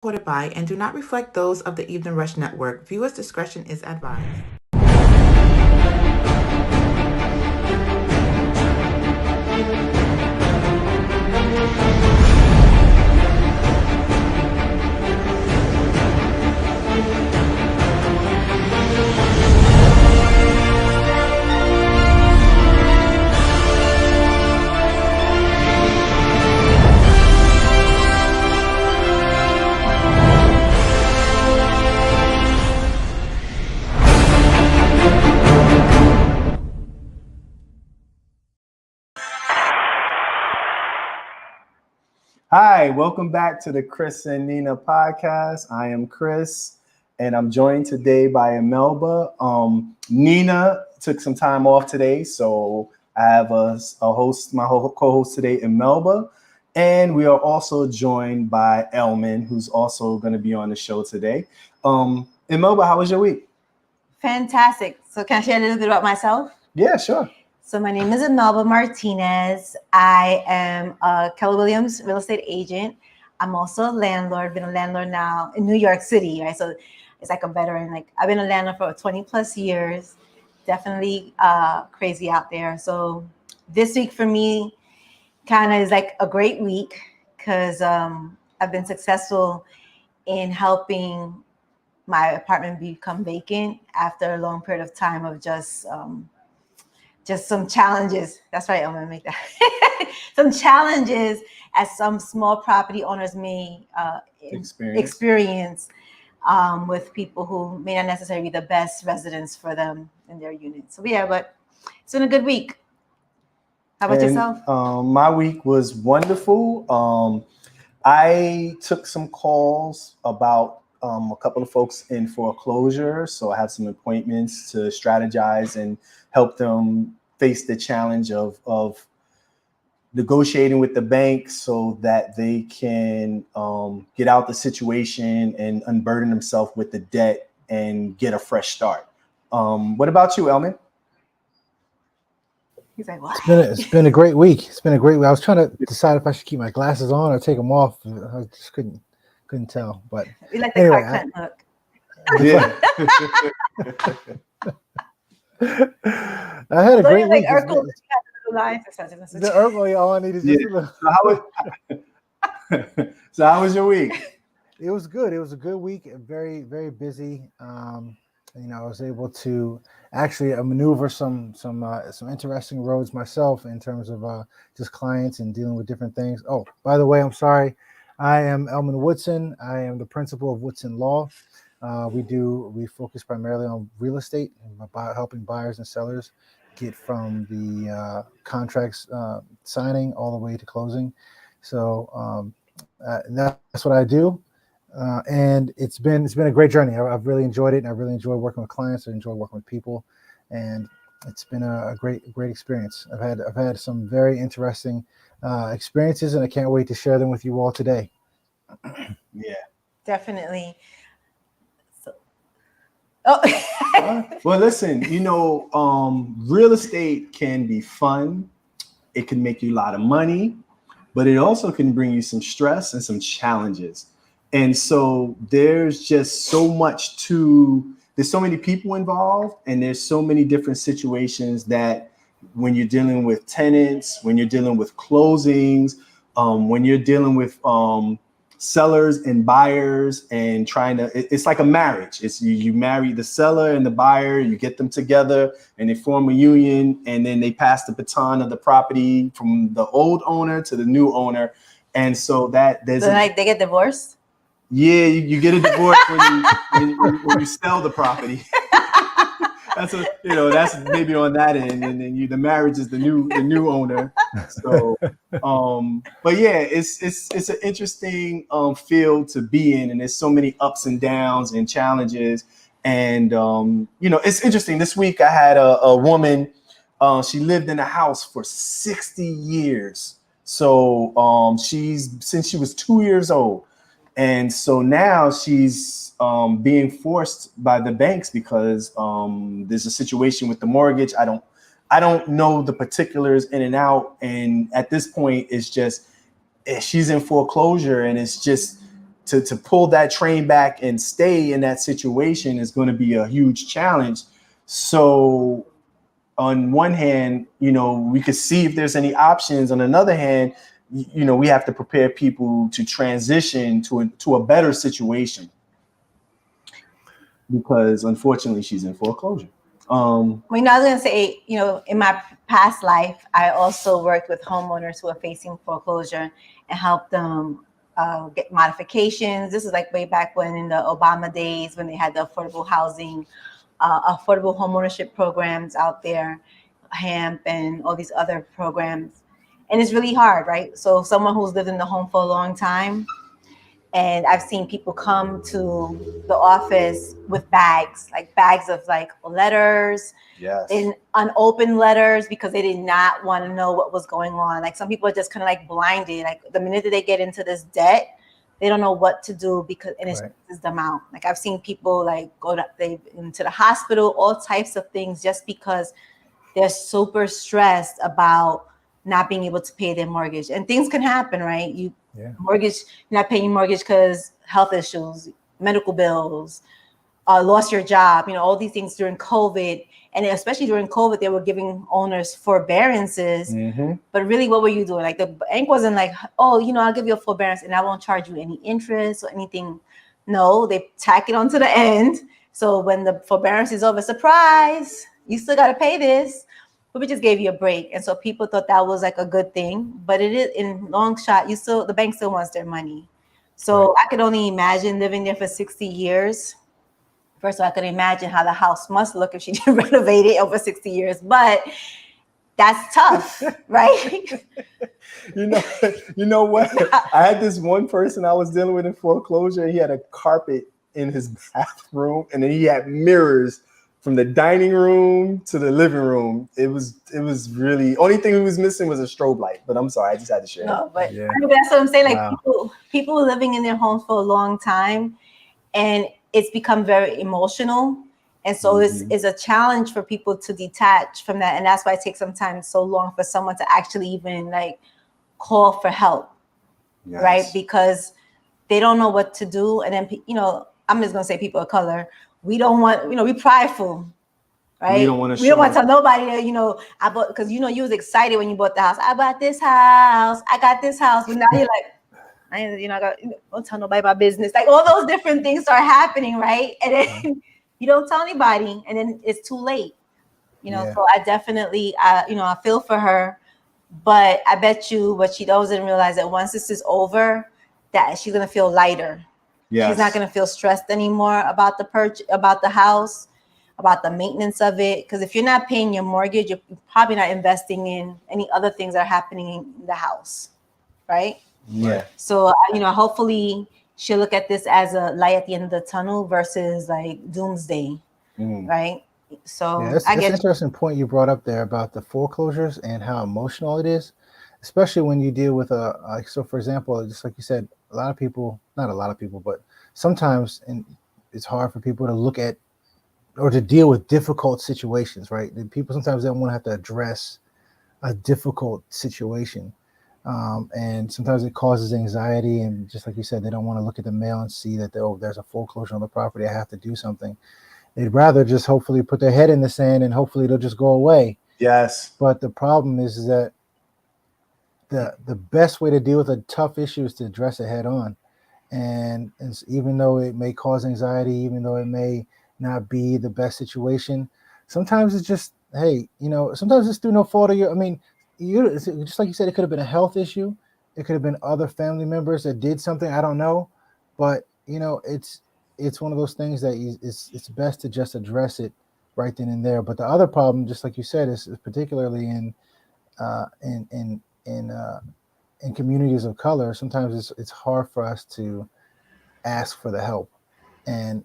Recorded by and do not reflect those of the Evening Rush Network. Viewers' discretion is advised. Hi, welcome back to the Chris and Nina podcast. I am Chris, and I'm joined today by Imelba. Nina took some time off today, so I have a host, my co-host today, Imelba, and we are also joined by Elman, who's also going to be on the show today. Imelba, how was your week? Fantastic. So can I share a little bit about myself? Yeah, sure. So my name is Imelba Martinez. I am a Keller Williams real estate agent. I'm also a landlord, been a landlord now in New York City, right? So it's like a veteran. Like I've been a landlord for 20 plus years. Definitely crazy out there. So this week for me kind of is like a great week because I've been successful in helping my apartment become vacant after a long period of time of just some challenges. That's right, I'm gonna make that. Some challenges as some small property owners may experience with people who may not necessarily be the best residents for them in their unit. So yeah, but it's been a good week. How about yourself? My week was wonderful. I took some calls about a couple of folks in foreclosure. So I have some appointments to strategize and help them face the challenge of negotiating with the bank so that they can get out the situation and unburden themselves with the debt and get a fresh start. What about you, Elman? He's like, what? It's been a great week. It's been a great week. I was trying to decide if I should keep my glasses on or take them off. I just couldn't tell. But we like the anyway, Clark Kent look. I had a great week. The Urkel, all I need is just a little. So how was your week? It was good. It was a good week. Very, very busy. I was able to actually maneuver some interesting roads myself in terms of just clients and dealing with different things. Oh, by the way, I'm sorry. I am Elman Woodson. I am the principal of Woodson Law. We focus primarily on real estate and about helping buyers and sellers get from the contracts signing all the way to closing. So that's what I do. And it's been a great journey. I've really enjoyed it. And I really enjoy working with clients. I enjoy working with people, and it's been a great experience. I've had some very interesting experiences, and I can't wait to share them with you all today. Yeah, definitely. Well, listen, real estate can be fun. It can make you a lot of money, but it also can bring you some stress and some challenges. And so there's just there's so many people involved, and there's so many different situations that when you're dealing with tenants, when you're dealing with closings, when you're dealing with sellers and buyers and it's like a marriage. It's you marry the seller and the buyer, you get them together and they form a union, and then they pass the baton of the property from the old owner to the new owner. And so that there's they get divorced. Yeah, you get a divorce when you sell the property. That's maybe on that end, and then the marriage is the new owner. So, but yeah, it's an interesting field to be in, and there's so many ups and downs and challenges, and it's interesting. This week I had a woman. She lived in a house for 60 years. So since she was 2 years old. And so now she's being forced by the banks because there's a situation with the mortgage. I don't know the particulars in and out. And at this point, it's just she's in foreclosure, and it's just to pull that train back and stay in that situation is going to be a huge challenge. So on one hand, we could see if there's any options. On another hand, we have to prepare people to transition to a better situation, because unfortunately she's in foreclosure. I was going to say, in my past life, I also worked with homeowners who are facing foreclosure and helped them get modifications. This is like way back when, in the Obama days, when they had the affordable housing, affordable homeownership programs out there, HAMP and all these other programs. And it's really hard, right? So someone who's lived in the home for a long time, and I've seen people come to the office with bags of like letters, Yes, in unopened letters, because they did not want to know what was going on. Like some people are just kind of like blinded. Like the minute that they get into this debt, they don't know what to do, because it stresses them out. Like I've seen people like into the hospital, all types of things, just because they're super stressed about not being able to pay their mortgage. And things can happen, right? Mortgage, you're not paying your mortgage because health issues, medical bills, lost your job, all these things during COVID. And especially during COVID, they were giving owners forbearances. Mm-hmm. But really, what were you doing? Like the bank wasn't like, oh, I'll give you a forbearance and I won't charge you any interest or anything. No, they tack it onto the end. So when the forbearance is over, surprise, you still got to pay this. But we just gave you a break. And so people thought that was like a good thing. But it is, in long shot, the bank still wants their money. So I could only imagine living there for 60 years. First of all, I could imagine how the house must look if she didn't renovate it over 60 years. But that's tough, right? You know what? I had this one person I was dealing with in foreclosure. He had a carpet in his bathroom, and then he had mirrors from the dining room to the living room. It was really, only thing he was missing was a strobe light. But I'm sorry, I just had to share. No, but that's what I'm saying. Like people living in their homes for a long time, and it's become very emotional. And so it's a challenge for people to detach from that. And that's why it takes sometimes so long for someone to actually even like call for help, right? Because they don't know what to do. And then, I'm just going to say people of color, we don't want, we're prideful, right? We don't want to tell nobody that, I bought, because, you was excited when you bought the house. I bought this house. I got this house. But now you're like, don't tell nobody about business. Like all those different things start happening, right? And then you don't tell anybody, and then it's too late. So I definitely, I feel for her, but I bet you what she doesn't realize that once this is over, that she's gonna feel lighter. Yes. She's not gonna feel stressed anymore about the purchase, about the house, about the maintenance of it. Because if you're not paying your mortgage, you're probably not investing in any other things that are happening in the house, right? Yeah. So, hopefully she'll look at this as a light at the end of the tunnel versus like doomsday, right? So that's an interesting point you brought up there about the foreclosures and how emotional it is, especially when you deal with so for example, just like you said, not a lot of people, but sometimes it's hard for people to look at or to deal with difficult situations, right? And people sometimes don't want to have to address a difficult situation. And sometimes it causes anxiety, and just like you said, they don't want to look at the mail and see that there's a foreclosure on the property. I have to do something. They'd rather just hopefully put their head in the sand and hopefully it'll just go away. Yes. But the problem is that the best way to deal with a tough issue is to address it head on. And even though it may cause anxiety, even though it may not be the best situation, sometimes it's just, hey, sometimes it's through no fault of your. I mean, just like you said, it could have been a health issue. It could have been other family members that did something. I don't know, but it's one of those things that it's best to just address it right then and there. But the other problem, just like you said, is particularly in communities of color. Sometimes it's hard for us to ask for the help, and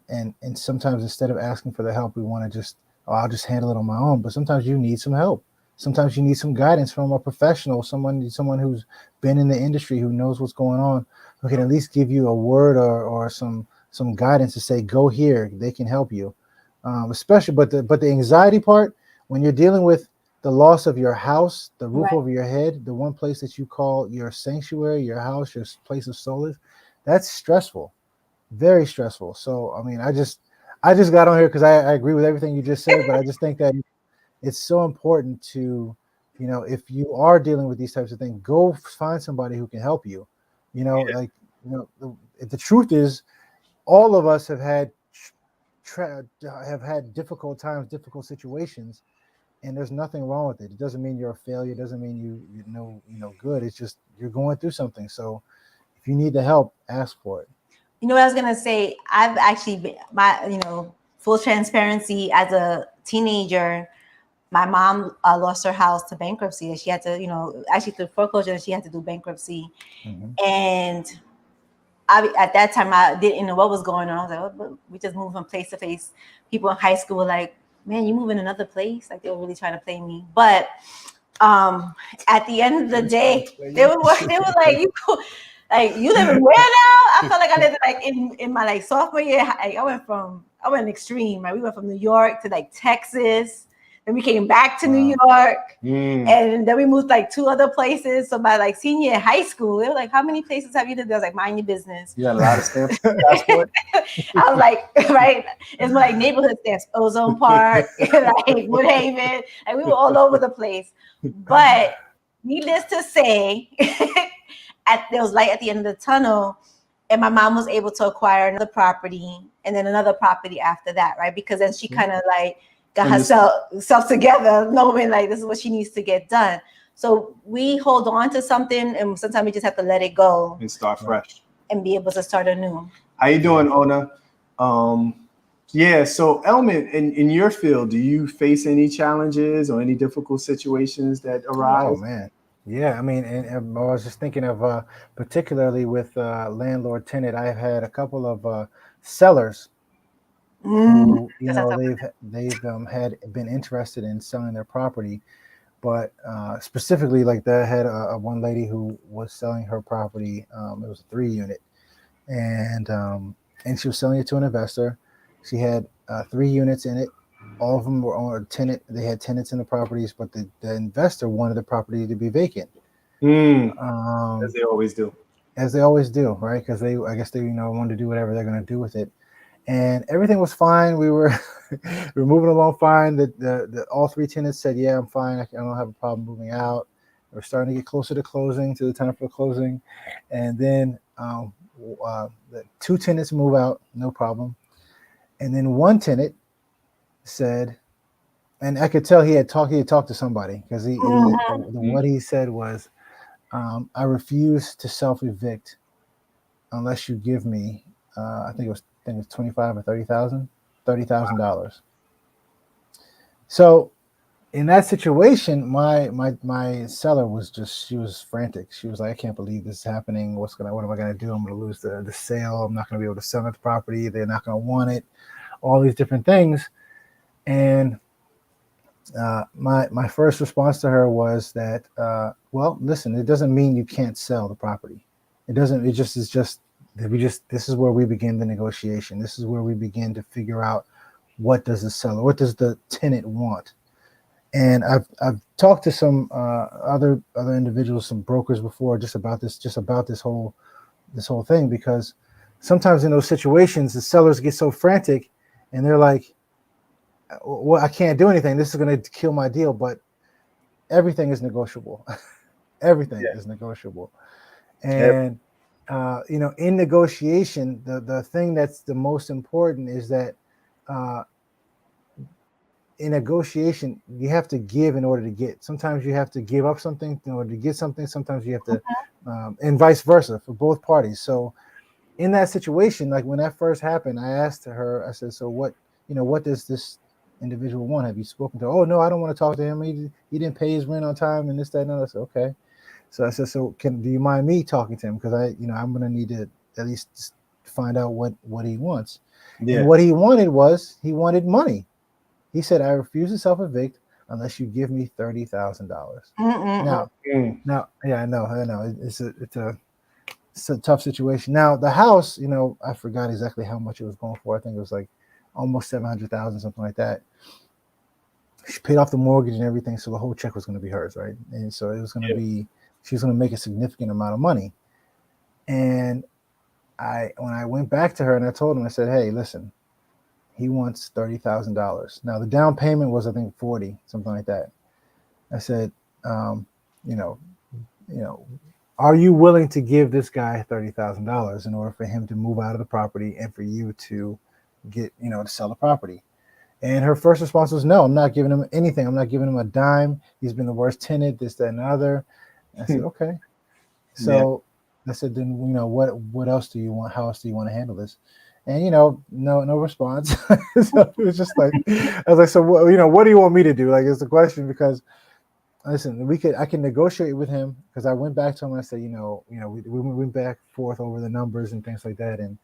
sometimes instead of asking for the help, we want to just, I'll just handle it on my own. But sometimes you need some help. Sometimes you need some guidance from a professional, someone who's been in the industry, who knows what's going on, who can at least give you a word or some guidance to say, go here. They can help you. Especially, but the anxiety part, when you're dealing with the loss of your house, the roof over your head, the one place that you call your sanctuary, your house, your place of solace, that's stressful. very stressful. So I mean, I just got on here because I agree with everything you just said, but I just think that it's so important to, if you are dealing with these types of things, go find somebody who can help you. Like, the truth is, all of us have had difficult times, difficult situations, and there's nothing wrong with it. It doesn't mean you're a failure. It doesn't mean you know good. It's just you're going through something. So if you need the help, ask for it. You know what I was gonna say? I've actually been full transparency, as a teenager, my mom lost her house to bankruptcy, and she had to, actually through foreclosure, and she had to do bankruptcy. Mm-hmm. And at that time, I didn't know what was going on. I was like, oh, we just moved from place to place. People in high school were like, man, you move in another place? Like, they were really trying to play me. But at the end of the day, they were like, you live in where now? I felt like I lived like in my like sophomore year. I went extreme, right? We went from New York to like Texas. Then we came back to New York, and then we moved like 2 other places. So by like senior year high school, they were like, how many places have you lived? I was like, mind your business. You got a lot of stamps on your passport. I was like, right, it's more like neighborhood stamps, Ozone Park, like Woodhaven, and we were all over the place. But needless to say, there was light at the end of the tunnel, and my mom was able to acquire another property and then another property after that, right? Because then she kind of like got herself together, knowing like this is what she needs to get done. So we hold on to something, and sometimes we just have to let it go and start fresh and be able to start anew. How you doing, Ona? So Elman, in your field, do you face any challenges or any difficult situations that arise? Oh man, yeah. I mean, and I was just thinking of particularly with landlord-tenant. I've had a couple of sellers who, they've had been interested in selling their property, but specifically, like, they had one lady who was selling her property. It was a 3-unit, and she was selling it to an investor. She had 3 units in it. All of them were on a tenant. They had tenants in the properties, but the investor wanted the property to be vacant. As they always do. As they always do, right? Because I guess they wanted to do whatever they're going to do with it. And everything was fine. We were moving along fine. The all 3 tenants said, yeah, I'm fine. I don't have a problem moving out. We're starting to get closer to closing, to the time for closing. And then the 2 tenants move out, no problem. And then one tenant said, and I could tell he had talked to somebody, because what he said was, I refuse to self-evict unless you give me, I think it was $25,000 or $30,000. So in that situation, my seller was she was frantic. She was like, I can't believe this is happening. What am I gonna do? I'm gonna lose the sale. I'm not gonna be able to sell the property. They're not gonna want it. All these different things. And my first response to her was that, well, listen, it doesn't mean you can't sell the property. It doesn't. This is where we begin the negotiation. This is where we begin to figure out, what does the tenant want. And I've talked to some other individuals, some brokers before, just about this whole thing, because sometimes in those situations the sellers get so frantic and they're like, well, I can't do anything. This is going to kill my deal. But everything is negotiable. Everything is negotiable. And in negotiation, the thing that's the most important is that in negotiation, you have to give in order to get. Sometimes you have to give up something in order to get something. Sometimes you have to, and vice versa for both parties. So in that situation, like when that first happened, I asked her, I said, so what does this individual want? Have you spoken to her? Oh, no, I don't want to talk to him. He didn't pay his rent on time and this, that, and that. I said, okay. So I said, so do you mind me talking to him? Because I'm going to need to at least find out what he wants. Yeah. And what he wanted money. He said, I refuse to self-evict unless you give me $30,000. Now, yeah, I know. It's a tough situation. Now, the house, I forgot exactly how much it was going for. I think it was like almost $700,000, something like that. She paid off the mortgage and everything, so the whole check was going to be hers, right? And so it was going to be, she was going to make a significant amount of money. And when I went back to her and I told him, I said, hey, listen, he wants $30,000. Now the down payment was, I think, 40, something like that. I said, um, you know, you know, are you willing to give this guy $30,000 in order for him to move out of the property and for you to get, to sell the property? And her first response was, no, I'm not giving him anything. I'm not giving him a dime. He's been the worst tenant, this, that, and the other. I said, okay. So I said, then, what else do you want? How else do you want to handle this? And, no response. So it was just like, I was like, so what do you want me to do? Like, it's the question, because listen, I can negotiate with him, because I went back to him and I said, we went back and forth over the numbers and things like that. And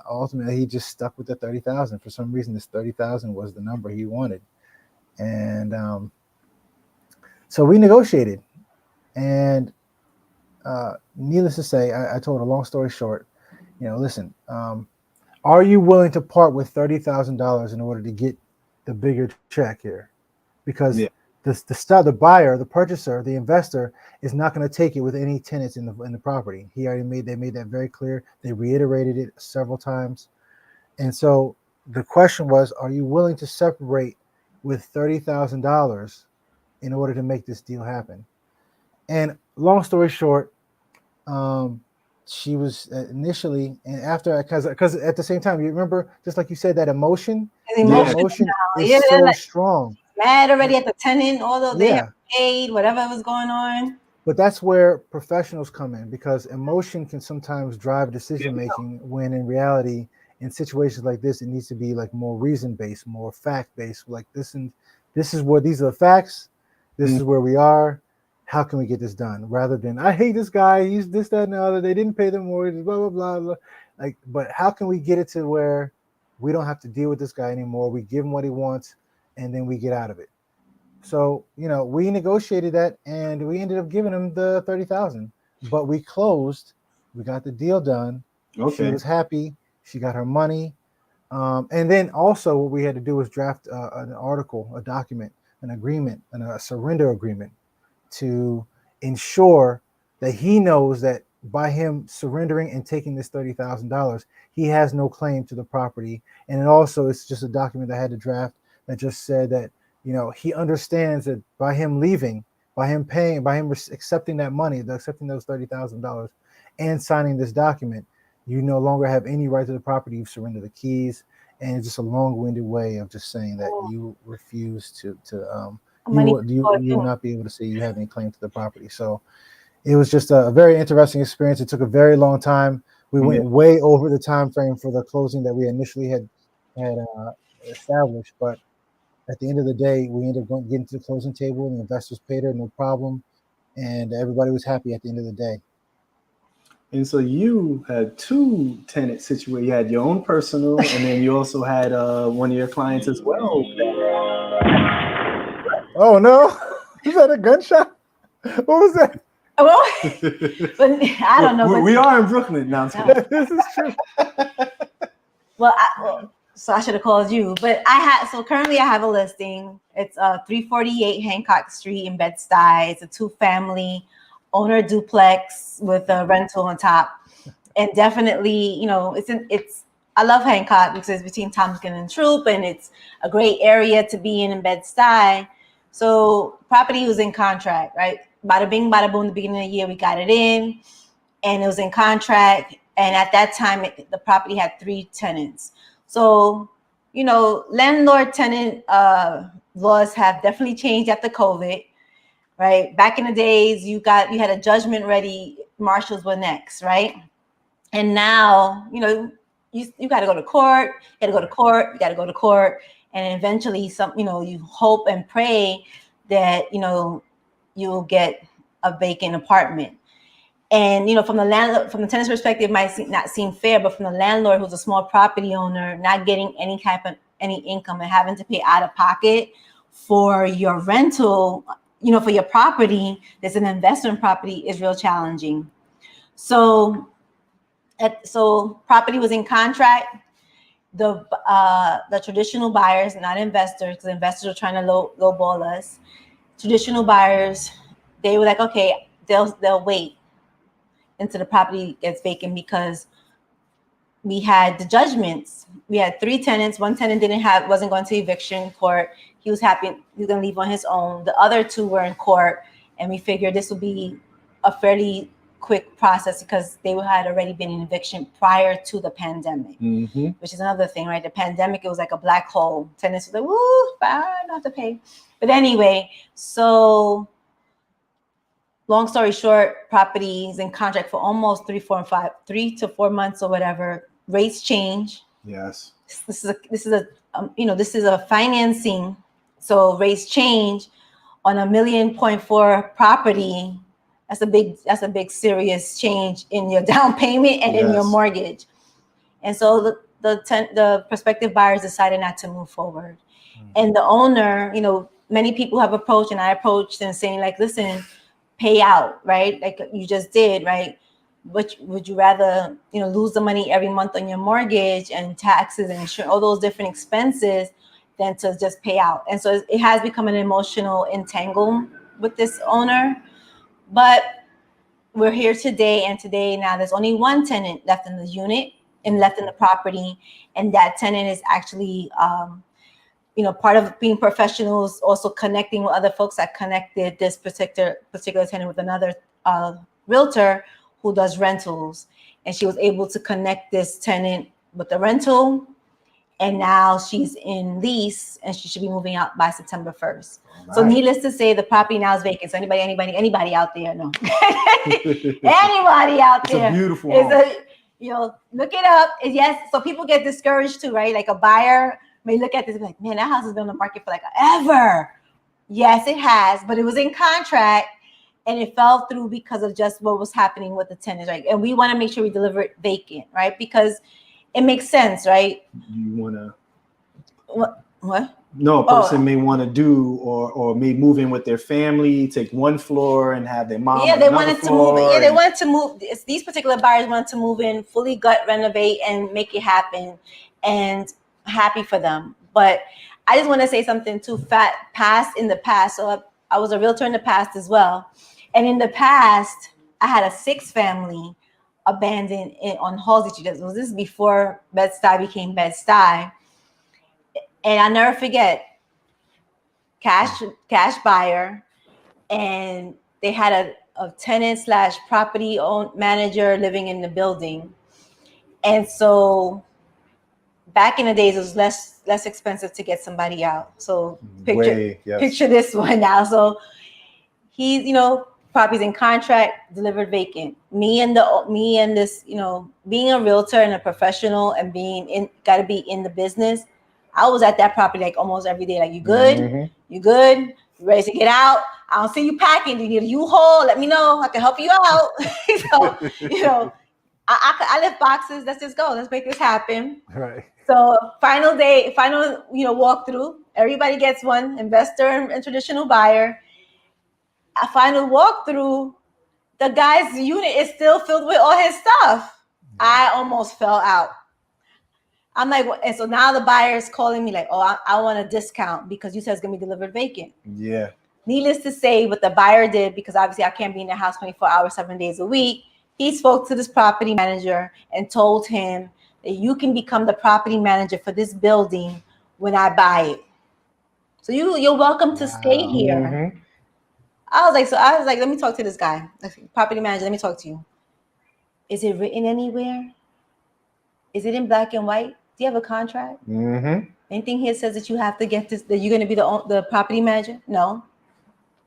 ultimately he just stuck with the 30,000. For some reason, this 30,000 was the number he wanted. And so we negotiated, and needless to say, I told a long story short, listen, are you willing to part with $30,000 in order to get the bigger check here? Because the buyer, the purchaser, the investor is not going to take it with any tenants in the property. They made that very clear. They reiterated it several times. And so the question was, are you willing to separate with $30,000 in order to make this deal happen? And long story short, she was initially, and after, because at the same time, you remember, just like you said, that emotion is so like strong. Mad already at the tenant, although they have Yeah. paid whatever was going on. But that's where professionals come in, because emotion can sometimes drive decision making, when in reality, in situations like this, it needs to be like more reason based, more fact based. Like these are the facts. This is where we are. How can we get this done? Rather than, I hate this guy. He's this, that, and the other. They didn't pay the mortgage. Blah blah blah blah. Like, but how can we get it to where we don't have to deal with this guy anymore? We give him what he wants, and then we get out of it. So, we negotiated that, and we ended up giving him the 30,000, but we closed, we got the deal done. Okay. She was happy. She got her money. And then also what we had to do was draft an article, a document, an agreement, and a surrender agreement to ensure that he knows that by him surrendering and taking this $30,000, he has no claim to the property. And it also, it's just a document I had to draft that just said that, he understands that by him leaving, by him paying, by him accepting that money, accepting those $30,000 and signing this document, you no longer have any right to the property. You've surrendered the keys. And it's just a long-winded way of just saying that you refuse to you will not be able to say you have any claim to the property. So it was just a very interesting experience. It took a very long time. We went way over the time frame for the closing that we initially had established, but at the end of the day, we ended up getting to the closing table, and the investors paid her, no problem, and everybody was happy at the end of the day. And so you had two tenant situations. You had your own personal, and then you also had one of your clients as well. Oh no! Is that a gunshot? What was that? Well, but I don't know. We are in Brooklyn now. This is true. So I should have called you. But currently I have a listing. It's 348 Hancock Street in Bed-Stuy. It's a 2-family owner duplex with a rental on top. And definitely, I love Hancock because it's between Tompkins and Troop, and it's a great area to be in Bed-Stuy. So property was in contract, right? Bada bing, bada boom, the beginning of the year, we got it in, and it was in contract. And at that time, the property had 3 tenants. So, landlord-tenant laws have definitely changed after COVID, right? Back in the days, you had a judgment ready, marshals were next, right? And now, you got to go to court, you got to go to court, you got to go to court, and eventually, you hope and pray that you'll get a vacant apartment. And from the tenant's perspective, it might not seem fair, but from the landlord, who's a small property owner, not getting any income and having to pay out of pocket for your rental, for your property that's an investment property, is real challenging. So property was in contract. The traditional buyers, not investors, because investors are trying to lowball us. Traditional buyers, they were like, okay, they'll wait until the property gets vacant, because we had the judgments. We had 3 tenants. One tenant wasn't going to eviction court. He was happy he was going to leave on his own. The other 2 were in court, and we figured this would be a fairly quick process because they had already been in eviction prior to the pandemic, which is another thing, right? The pandemic, it was like a black hole. Tenants were like, woo, fine, not to pay. But anyway, so long story short, properties in contract for almost 3 to 4 months or whatever. Rates change. Yes. This is a financing. So rates change on $1.4 million property. That's a big serious change in your down payment and in your mortgage. And so the prospective buyers decided not to move forward. And the owner, many people have approached, and I approached and saying like, listen, pay out, right? Like you just did, right? But would you rather, lose the money every month on your mortgage and taxes and insurance, all those different expenses, than to just pay out? And so it has become an emotional entangle with this owner. But we're here today, and today now there's only 1 tenant left in the unit and left in the property, and that tenant is actually part of being professionals, also connecting with other folks that connected this particular tenant with another realtor who does rentals. And she was able to connect this tenant with the rental. And now she's in lease, and she should be moving out by September 1st. Right. So needless to say, the property now is vacant. So anybody out there? No. Anybody out there? It's a beautiful home. Look it up. Yes. So people get discouraged too, right? Like a buyer may look at this and be like, man, that house has been on the market for like ever. Yes, it has, but it was in contract and it fell through because of just what was happening with the tenants, right? And we want to make sure we deliver it vacant, right? Because it makes sense, right? You want to... What? No, a person may want to do or may move in with their family, take 1 floor and have their mom. Yeah, they wanted to move. Yeah, they wanted to move. These particular buyers wanted to move in, fully gut renovate, and make it happen. And happy for them. But I just want to say something too. In the past. So I was a realtor in the past as well. And in the past, I had a 6 family abandoned on Halsey Street. This is before Bed-Stuy became Bed-Stuy. And I'll never forget, cash buyer, and they had a tenant / property manager living in the building. And so back in the days, it was less expensive to get somebody out. So picture this one now. So he's, property's in contract, delivered vacant. Me and this, being a realtor and a professional and gotta be in the business. I was at that property like almost every day. Like, you good? Mm-hmm. You good? You ready to get out? I don't see you packing. Do you need a U-Haul? Let me know. I can help you out. So, I lift boxes. Let's just go. Let's make this happen. Right. So final walkthrough. Everybody gets one, investor and traditional buyer. A final walkthrough. The guy's unit is still filled with all his stuff. I almost fell out. I'm like, and so now the buyer is calling me like, oh, I want a discount because you said it's going to be delivered vacant. Yeah. Needless to say, what the buyer did, because obviously I can't be in the house 24 hours, 7 days a week, he spoke to this property manager and told him that you can become the property manager for this building when I buy it. So you're welcome to stay here. Mm-hmm. I was like, let me talk to this guy, property manager. Let me talk to you. Is it written anywhere? Is it in black and white? Do you have a contract? Mm-hmm. Anything here says that you have to get this, that you're going to be the property manager? No.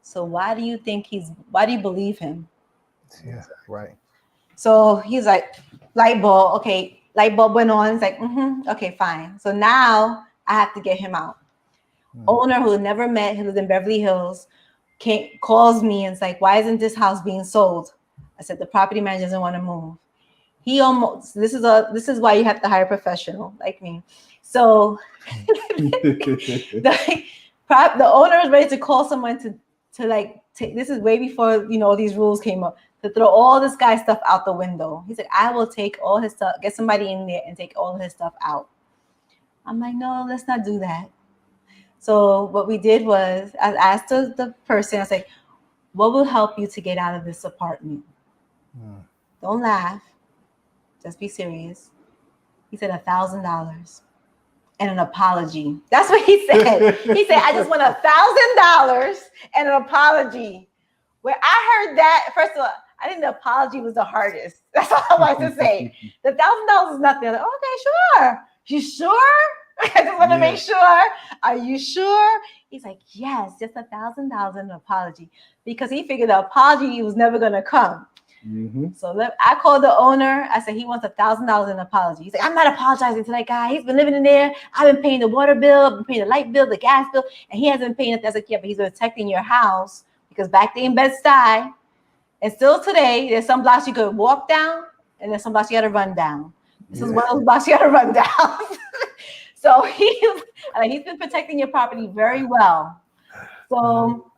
So why do you believe him? Yeah, right. So he's like, light bulb. Okay, light bulb went on. It's like, okay, fine. So now I have to get him out. Owner who never met, who lives in Beverly Hills, calls me and it's like, why isn't this house being sold? I said, the property manager doesn't want to move. This is why you have to hire a professional like me. So the owner is ready to call someone to this is way before these rules came up, to throw all this guy's stuff out the window. He's like, I will take all his stuff, get somebody in there and take all his stuff out. I'm like, no, let's not do that. So what we did was I asked the person, I was like, what will help you to get out of this apartment? Don't laugh. Just be serious. He said $1,000 and an apology. That's what he said. He said, I just want $1,000 and an apology. When I heard that, first of all, I think the apology was the hardest. That's all I like to say. The $1,000 is nothing. Like, okay, sure. You sure? I just want to make sure. Are you sure? He's like, yes, just $1,000 and an apology, because he figured the apology was never going to come. Mm-hmm. So I called the owner. I said he wants $1,000 in an apology. He's like, I'm not apologizing to that guy. He's been living in there. I've been paying the water bill, been paying the light bill, the gas bill, and he hasn't been paying it. I was like, yeah, but he's protecting your house, because back there in Bed-Stuy, and still today, there's some blocks you could walk down, and there's some blocks you got to run down. This is one of those blocks you got to run down. So he's been protecting your property very well. So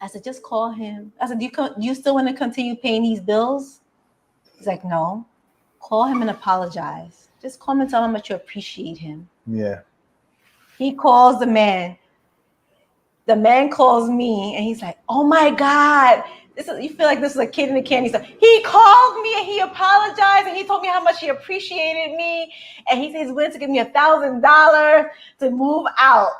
I said, just call him. I said, do you still want to continue paying these bills? He's like, no. Call him and apologize. Just call him and tell him that you appreciate him. Yeah. He calls the man. The man calls me, and he's like, oh my God. You feel like this is a kid in a candy store. He called me and he apologized, and he told me how much he appreciated me. And he said he's willing to give me $1,000 to move out.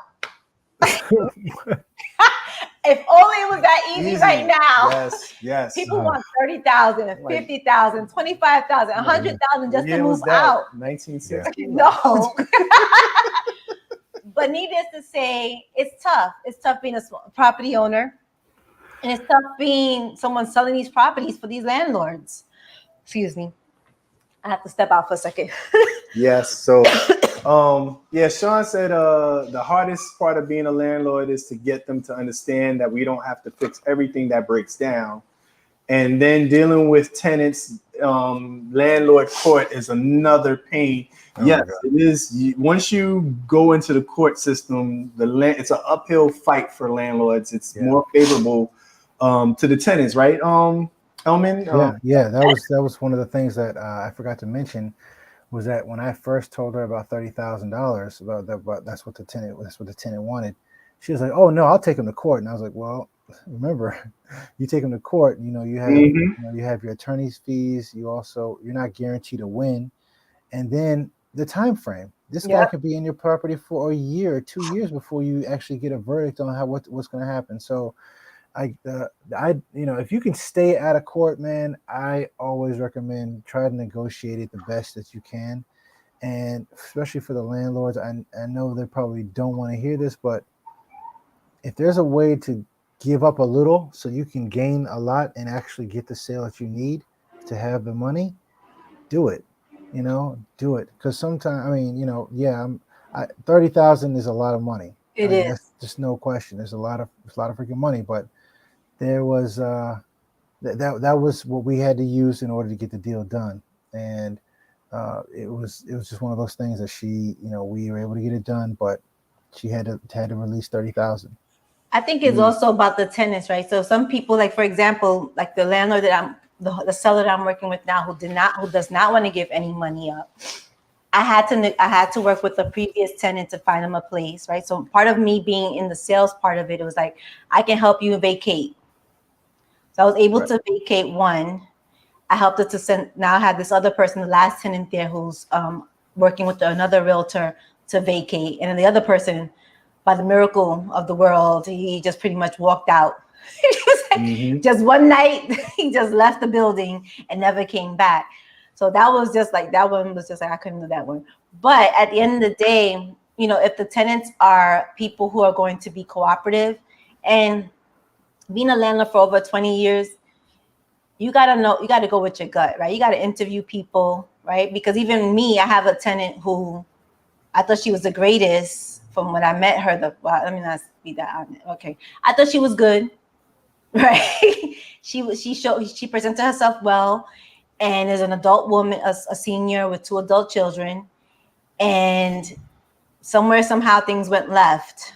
If only it was that easy right now. Yes. People want $30,000, $50,000, $25,000, $100,000 just to move out. 1960. No. But needless to say, it's tough. It's tough being a property owner. And it's tough being someone selling these properties for these landlords. Excuse me. I have to step out for a second. Yes. So, Shone said the hardest part of being a landlord is to get them to understand that we don't have to fix everything that breaks down. And then dealing with tenants, landlord court is another pain. Yes, it is. Once you go into the court system, it's an uphill fight for landlords. It's more favorable to the tenants, right? Elman? That was one of the things that I forgot to mention, was that when I first told her about $30,000, about that's what the tenant wanted, she was like, "Oh no, I'll take him to court." And I was like, "Well, remember, you take him to court, you have your attorney's fees. You're not guaranteed to win, and then the time frame. This guy could be in your property for a year or 2 years before you actually get a verdict on what's going to happen." So, if you can stay out of court, man, I always recommend try to negotiate it the best that you can, and especially for the landlords. I know they probably don't want to hear this, but if there's a way to give up a little so you can gain a lot and actually get the sale that you need to have the money, do it. Do it, because sometimes, $30,000 is a lot of money. It is. That's just no question. There's a lot of freaking money, but there was that was what we had to use in order to get the deal done, and it was just one of those things that we were able to get it done, but she had to release $30,000. I think it's also about the tenants, right? So some people, like for example, like the landlord the seller that I'm working with now, who does not want to give any money up. I had to work with the previous tenant to find him a place, right? So part of me being in the sales part of it was like, I can help you vacate. So I was able to vacate one. I helped her to send. Now I have this other person, the last tenant there, who's working with another realtor to vacate, and then the other person, by the miracle of the world, he just pretty much walked out. Just one night, he just left the building and never came back. So that one was just like I couldn't do that one. But at the end of the day, if the tenants are people who are going to be cooperative, and being a landlord for over 20 years, you got to go with your gut, right? You got to interview people, right? Because even me, I have a tenant who I thought she was the greatest from when I met her. Let me not be that honest. Okay. I thought she was good. Right. She presented herself well, and is an adult woman, a senior with 2 adult children. And somehow things went left,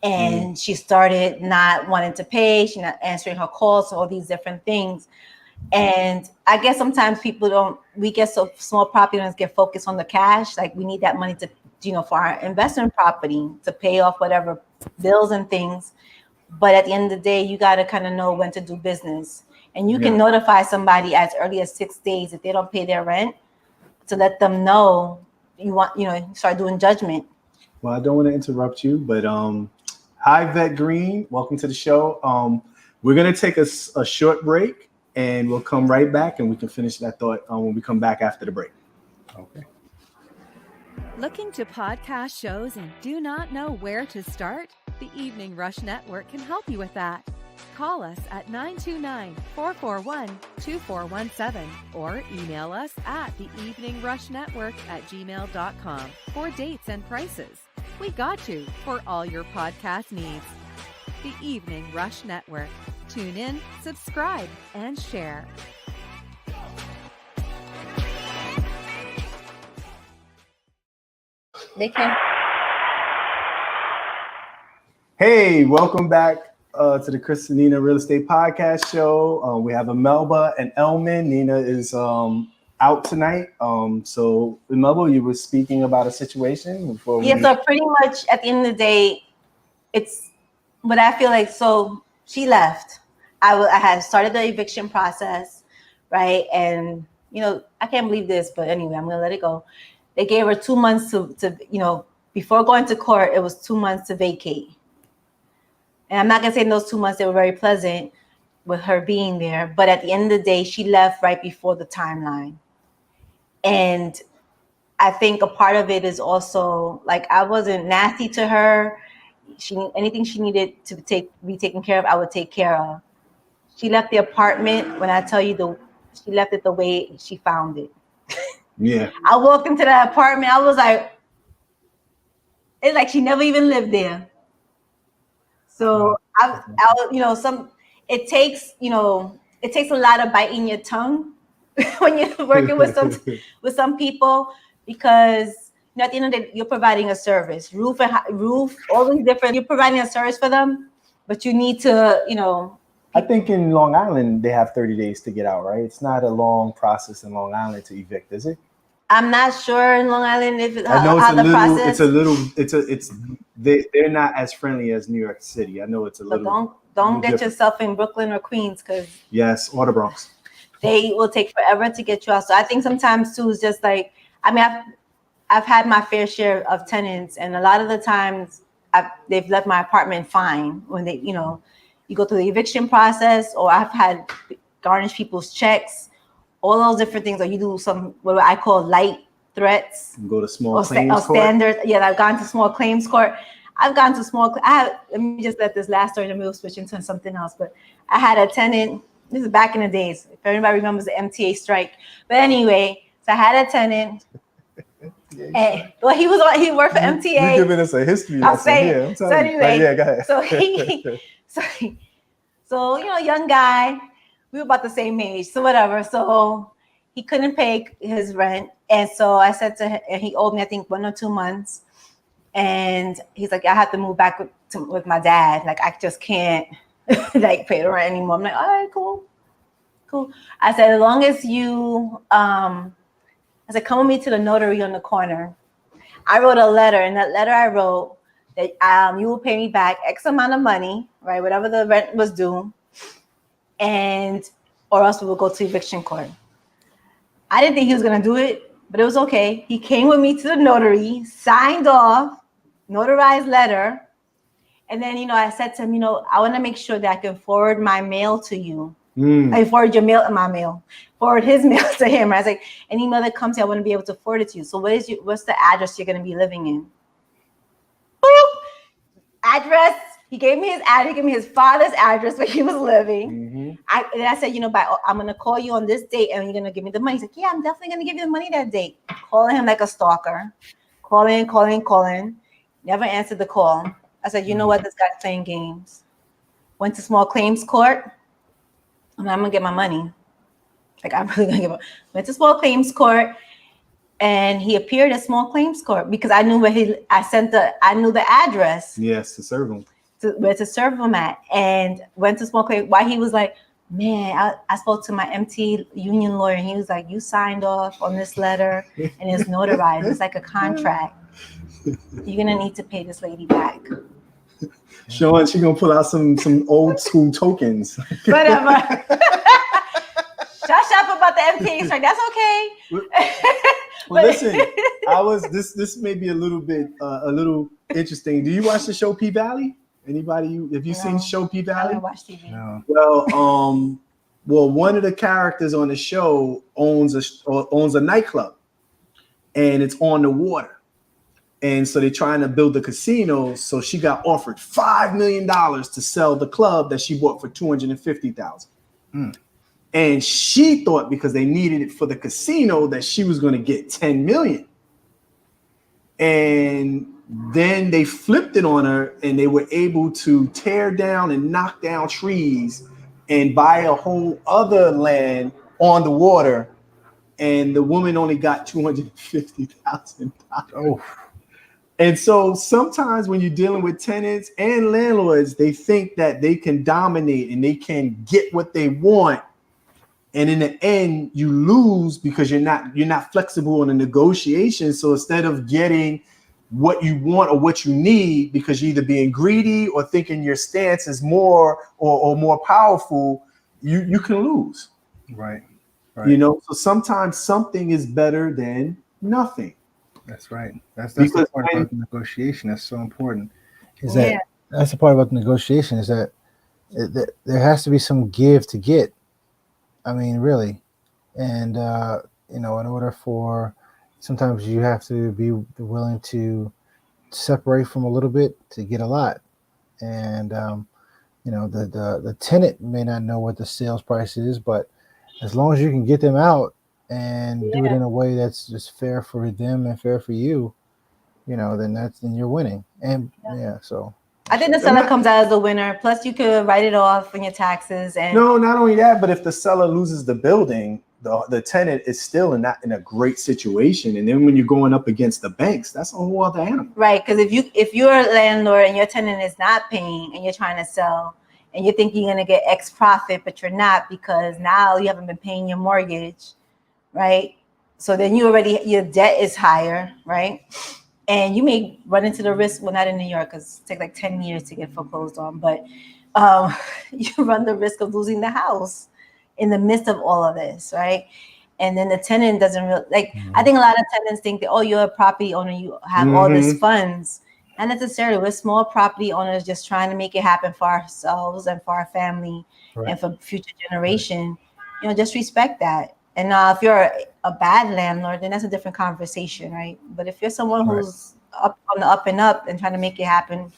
and she started not wanting to pay. She's not answering her calls, all these different things. And I guess sometimes we get so small property owners get focused on the cash. Like we need that money to, for our investment property to pay off whatever bills and things. But at the end of the day, you got to kind of know when to do business. And you can notify somebody as early as 6 days if they don't pay their rent to let them know you want, start doing judgment. Well, I don't want to interrupt you, but hi, Vet Green. Welcome to the show. We're going to take a short break, and we'll come right back, and we can finish that thought when we come back after the break. Okay. Looking to podcast shows and do not know where to start? The Evening Rush Network can help you with that. Call us at 929-441-2417 or email us at theeveningrushnetwork@gmail.com for dates and prices. We got you for all your podcast needs. The Evening Rush Network. Tune in, subscribe, and share. They can. Hey, welcome back to the Chris and Nina Real Estate Podcast Show. We have Imelba and Elman. Nina is out tonight. So Imelba, you were speaking about a situation before. So pretty much at the end of the day, it's what I feel like. So she left. I had started the eviction process, right? And I can't believe this, but anyway, I'm gonna let it go. They gave her 2 months to before going to court. It was 2 months to vacate. And I'm not gonna say in those 2 months they were very pleasant with her being there, but at the end of the day, she left right before the timeline. And I think a part of it is also like I wasn't nasty to her. Anything she needed to be taken care of, I would take care of. She left the apartment. When I tell you she left it the way she found it. Yeah. I walked into that apartment. I was like, it's like she never even lived there. So it takes a lot of biting your tongue when you're working with some people, because at the end of the day, you're providing a service, roof, all these different. You're providing a service for them, but you need to, I think in Long Island they have 30 days to get out, right? It's not a long process in Long Island to evict, is it? I'm not sure in Long Island if I know process. They're not as friendly as New York City. I know it's a little. But don't get yourself in Brooklyn or Queens, because yes, or the Bronx. They will take forever to get you out. So I think sometimes too is just like, I mean, I've had my fair share of tenants, and a lot of the times they've left my apartment fine when they, you go through the eviction process, or I've had garnished people's checks, all those different things, or you do some what I call light threats. You go to small claims court. Standard. Yeah, I've gone to small claims court. I've gone to let me just let this last story, and we'll switch into something else. But I had a tenant. This is back in the days. If anybody remembers the MTA strike. But anyway, so I had a tenant. And, he worked for MTA. You're giving us a history lesson here. I'm so anyway, yeah, go ahead. So young guy. We were about the same age, so whatever. So he couldn't pay his rent, and so I said to him, and he owed me I think 1 or 2 months, and he's like, I have to move back with my dad. Like I just can't like pay the rent anymore. I'm like, all right, cool. I said, as long as you, I said, come with me to the notary on the corner. I wrote a letter, and that letter I wrote that you will pay me back X amount of money, right? Whatever the rent was due. Or else we will go to eviction court. I didn't think he was gonna do it, but it was okay. He came with me to the notary, signed off, notarized letter, and then I said to him, I want to make sure that I can forward my mail to you. I forward your mail, forward his mail to him. I was like, any mail that comes here, I want to be able to forward it to you. So what's the address you're gonna be living in? Boop! Address. He gave me his address. He gave me his father's address where he was living. Mm-hmm. I said, I'm going to call you on this date and you're going to give me the money. He's like, yeah, I'm definitely going to give you the money that date. Calling him like a stalker. Calling. Never answered the call. I said, you know what? This guy's playing games. Went to small claims court. I'm going to get my money. Like, I'm really going to went to small claims court. And he appeared at small claims court because I knew I knew the address. Yes, to serve him. Where to serve him at, and went to small claim. Why he was like, man, I spoke to my MT union lawyer, and he was like, you signed off on this letter, and it's notarized. It's like a contract. You're gonna need to pay this lady back. Shone, she's gonna pull out some old school tokens. Whatever. Josh up about the MTA strike. That's okay. Well, listen, this may be a little interesting. Do you watch the show P Valley? Anybody? Have you seen show P I Valley? don't watch TV. No. Well, one of the characters on the show owns a nightclub, and it's on the water. And so they're trying to build a casino. So she got offered $5 million to sell the club that she bought for $250,000. And she thought because they needed it for the casino that she was going to get $10 million. And then they flipped it on her, and they were able to tear down and knock down trees and buy a whole other land on the water. And the woman only got $250,000. Oh. And so sometimes when you're dealing with tenants and landlords, they think that they can dominate and they can get what they want. And in the end, you lose because you're not flexible in the negotiation. So instead of getting what you want or what you need, because you're either being greedy or thinking your stance is more or more powerful, you can lose. Right. You know, so sometimes something is better than nothing. That's right. That's the part about the negotiation that's so important. That's the part about the negotiation is that there has to be some give to get. I mean, really. And, in order for, sometimes you have to be willing to separate from a little bit to get a lot. And, the tenant may not know what the sales price is, but as long as you can get them out and do it in a way that's just fair for them and fair for you, then you're winning. And so I think the seller comes out as the winner. Plus, you could write it off in your taxes. And no, not only that, but if the seller loses the building, the tenant is still in a great situation. And then when you're going up against the banks, that's a whole other animal. Right, because if you're a landlord and your tenant is not paying and you're trying to sell and you think you're going to get X profit, but you're not because now you haven't been paying your mortgage, right? So then your debt is higher, right? And you may run into the risk, well, not in New York, because it takes like 10 years to get foreclosed on, but you run the risk of losing the house in the midst of all of this, right? And then the tenant doesn't really, I think a lot of tenants think that, oh, you're a property owner, you have all these funds. Not necessarily. We're small property owners just trying to make it happen for ourselves and for our family and for future generation. Just respect that. And if you're a bad landlord, then that's a different conversation, right? But if you're someone who's up on the up and up and trying to make it happen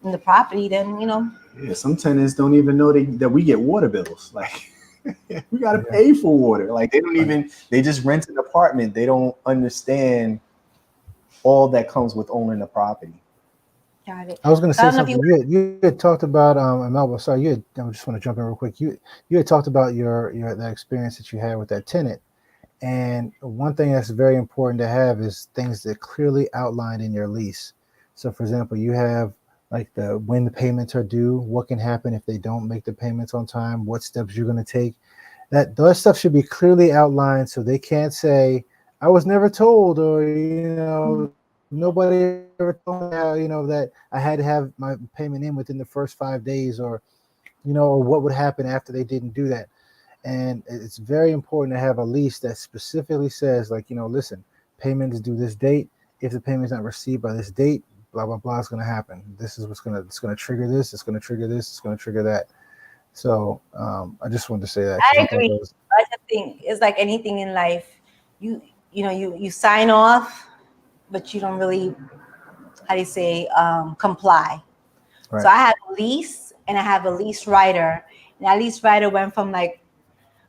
in the property, then, Yeah, some tenants don't even know that we get water bills. Like, we got to pay for water. Like, they just rent an apartment. They don't understand all that comes with owning a property. Got it. I was going to say something. You had talked about, Melba, sorry, I just want to jump in real quick. You had talked about that experience that you had with that tenant. And one thing that's very important to have is things that clearly outlined in your lease. So, for example, you have like when the payments are due, what can happen if they don't make the payments on time, what steps you're going to take. Those stuff should be clearly outlined so they can't say, I was never told, or, nobody ever told me, that I had to have my payment in within the first 5 days, or what would happen after they didn't do that. And it's very important to have a lease that specifically says, listen, payment is due this date. If the payment is not received by this date, blah, blah, blah is going to happen. This is it's going to trigger this. It's going to trigger this. It's going to trigger that. So I just wanted to say that. I agree. I just think it's like anything in life. You sign off, but you don't really, comply. Right. So I have a lease and I have a lease writer. And that lease writer went from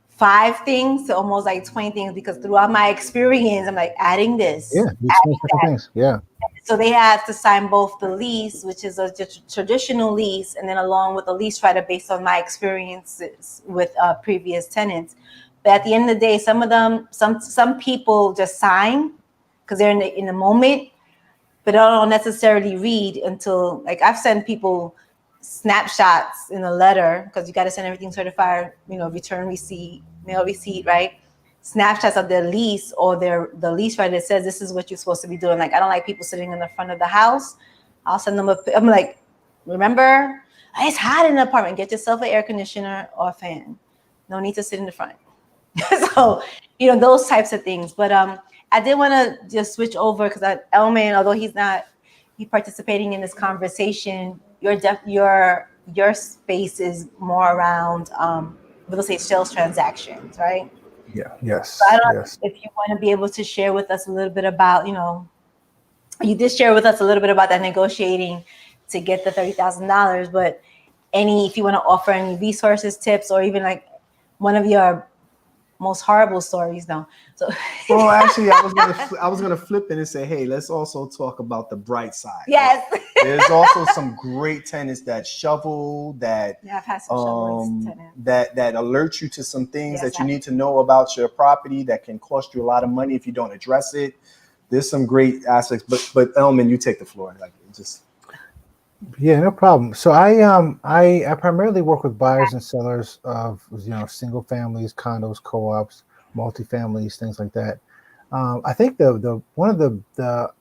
5 things to almost 20 things, because throughout my experience, I'm adding this. Yeah, adding things. Yeah. So they have to sign both the lease, which is a traditional lease, and then along with a lease writer based on my experiences with previous tenants. But at the end of the day, some people just sign because they're in the moment, but they don't necessarily read until I've sent people snapshots in a letter, because you got to send everything certified, return receipt, mail receipt, right? Snapshots of their lease or the lease writer that says this is what you're supposed to be doing. I don't like people sitting in the front of the house. I'll send them I'm remember, it's hot in the apartment. Get yourself an air conditioner or a fan. No need to sit in the front. So, those types of things. But I did want to just switch over because Elman, although he's participating in this conversation, your space is more around real estate sales transactions, right? Yeah. So I Yes. don't know Yes. if you want to be able to share with us a little bit about, you did share with us a little bit about that negotiating to get the $30,000, but if you want to offer any resources, tips, or even like one of your most horrible stories, no. So Well, actually, I was gonna flip it and say, hey, let's also talk about the bright side. yes. There's also some great tenants that shovel, that Yeah, I've had some shoveling tenants. that alert you to some things Yes, that you need to know about your property that can cost you a lot of money if you don't address it. There's some great aspects, but Elman, you take the floor. Like, just Yeah, no problem. So I primarily work with buyers and sellers of single families, condos, co-ops, multifamilies, things like that. I think the one of the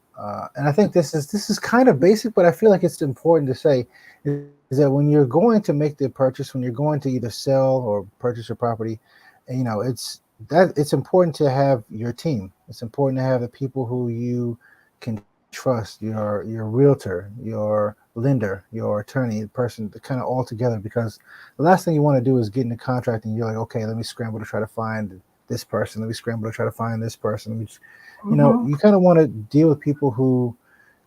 and I think this is kind of basic, but I feel like it's important to say is that when you're going to make the purchase, when you're going to either sell or purchase your property, it's important to have your team. It's important to have the people who you can trust, your realtor, your lender, your attorney, the person kind of all together, because the last thing you want to do is get in the contract and you're like, okay, let me scramble to try to find this person, let me scramble to try to find this person. You kind of want to deal with people who,